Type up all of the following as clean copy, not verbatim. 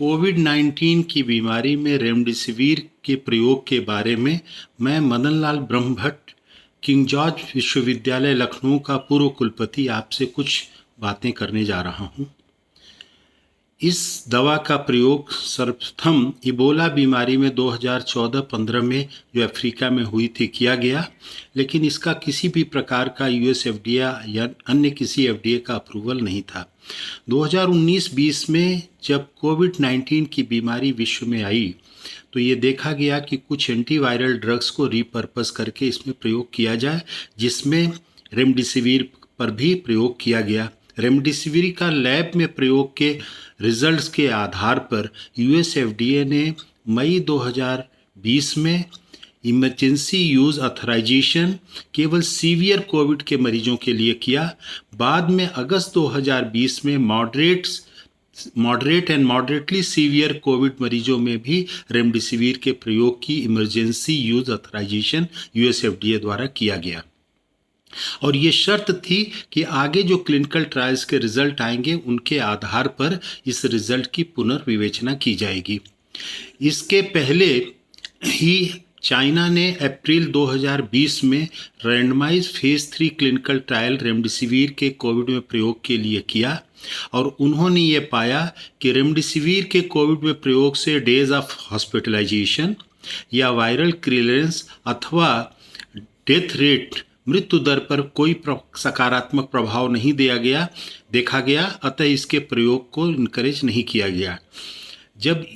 Covid 19 की बीमारी में रेमडेसिविर के प्रयोग के बारे में मैं मदन लाल ब्रह्मभट्ट, किंग जॉर्ज विश्वविद्यालय लखनऊ का पूर्व कुलपति आपसे कुछ बातें करने जा रहा हूं। इस दवा का प्रयोग सर्वप्रथम इबोला बीमारी में 2014-15 में जो अफ्रीका में हुई थी किया गया, लेकिन इसका किसी भी प्रकार का यूएस एफडीए या अन्य किसी एफडीए का अप्रूवल नहीं था। 2019-20 में जब कोविड 19 की बीमारी विश्व में आई तो ये देखा गया कि कुछ एंटीवायरल ड्रग्स को रीपर्पस करके इसमें प्रयोग किया जाए, जिसमें रेमडेसिविर पर भी प्रयोग किया गया। रेमडेसिविर का लैब में प्रयोग के रिजल्ट्स के आधार पर यूएस एफडीए ने मई 2020 में इमरजेंसी यूज ऑथराइजेशन केवल सीवियर कोविड के मरीजों के लिए किया। बाद में अगस्त 2020 में moderate and moderately severe covid मरीजों में भी रेमडेसिविर के प्रयोग की emergency use authorization US FDA द्वारा किया गया, और ये शर्त थी कि आगे जो क्लिनिकल ट्रायल्स के रिजल्ट आएंगे उनके आधार पर इस रिजल्ट की पुनर्विवेचना की जाएगी। इसके पहले ही चाइना ने अप्रैल 2020 में randomise phase 3 clinical trial remdesivir के कोविड में प्रयोग के लिए किया, और उन्होंने ये पाया कि रेमडेसिविर के कोविड में प्रयोग से डेज ऑफ हॉस्पिटलाइजेशन या वायरल क्लियरेंस अथवा डेथ रेट मृत्यु दर पर कोई सकारात्मक प्रभाव नहीं देखा गया, अतः इसके प्रयोग को इनकरेज नहीं किया गया। जब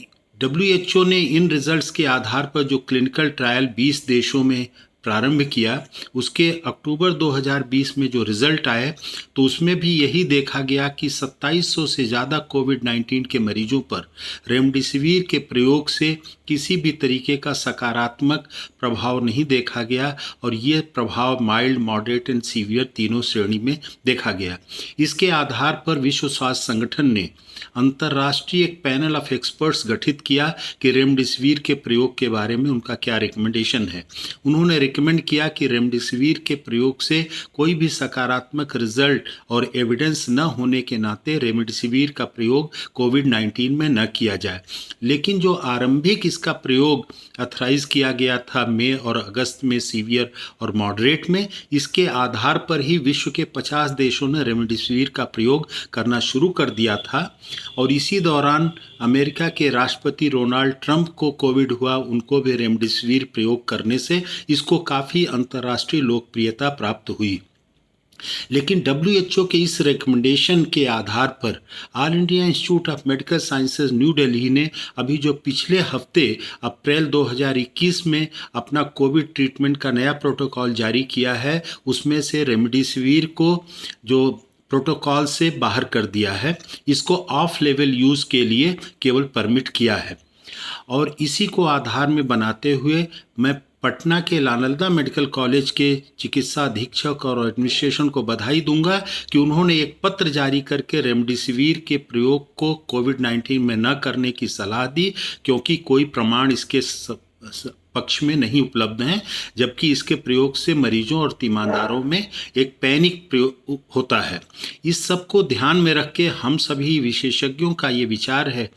WHO ने इन रिजल्ट्स के आधार पर जो क्लिनिकल ट्रायल 20 देशों में प्रारंभ किया, उसके अक्टूबर 2020 में जो रिजल्ट आए तो उसमें भी यही देखा गया कि 2700 से ज़्यादा कोविड 19 के मरीजों पर रेमडेसिविर के प्रयोग से किसी भी तरीके का सकारात्मक प्रभाव नहीं देखा गया, और ये प्रभाव माइल्ड, मॉडरेट एंड सीवियर तीनों श्रेणी में देखा गया। इसके आधार पर विश्व स्वास्थ्य संगठन ने अंतर्राष्ट्रीय एक पैनल ऑफ एक्सपर्ट्स गठित किया कि रेमडेसिविर के प्रयोग के बारे में उनका क्या रिकमेंडेशन है। उन्होंने रिकमेंड किया कि रेमडेसिविर के प्रयोग से कोई भी सकारात्मक रिजल्ट और एविडेंस न होने के नाते रेमडेसिविर का प्रयोग कोविड 19 में न किया जाए। लेकिन जो आरंभिक इसका प्रयोग अथराइज किया गया था मई और अगस्त में सीवियर और मॉडरेट में, इसके आधार पर ही विश्व के 50 देशों ने रेमडेसिविर का प्रयोग करना शुरू कर दिया था, और इसी दौरान अमेरिका के राष्ट्रपति डोनाल्ड ट्रंप को कोविड हुआ, उनको भी रेमडेसिविर प्रयोग करने से इसको काफ़ी अंतर्राष्ट्रीय लोकप्रियता प्राप्त हुई। लेकिन WHO के इस रिकमेंडेशन के आधार पर all India institute of medical sciences new Delhi ने अभी जो पिछले हफ्ते अप्रैल 2021 में अपना कोविड ट्रीटमेंट का नया प्रोटोकॉल जारी किया है, उसमें से रेमडेसिविर को जो प्रोटोकॉल से बाहर कर दिया है, इसको ऑफ लेवल यूज़ के लिए केवल परमिट किया है। और इसी को आधार में बनाते हुए मैं पटना के नालंदा मेडिकल कॉलेज के चिकित्सा अधीक्षक और एडमिनिस्ट्रेशन को बधाई दूंगा कि उन्होंने एक पत्र जारी करके रेमडेसिविर के प्रयोग को कोविड 19 में न करने की सलाह दी, क्योंकि कोई प्रमाण इसके पक्ष में नहीं उपलब्ध हैं, जबकि इसके प्रयोग से मरीजों और तीमारदारों में एक पैनिक प्रयोग होता है। इस सब को ध्यान में रख के हम सभी विशेषज्ञों का ये विचार है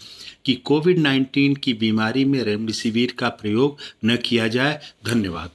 कि कोविड 19 की बीमारी में रेमडेसिविर का प्रयोग न किया जाए। धन्यवाद।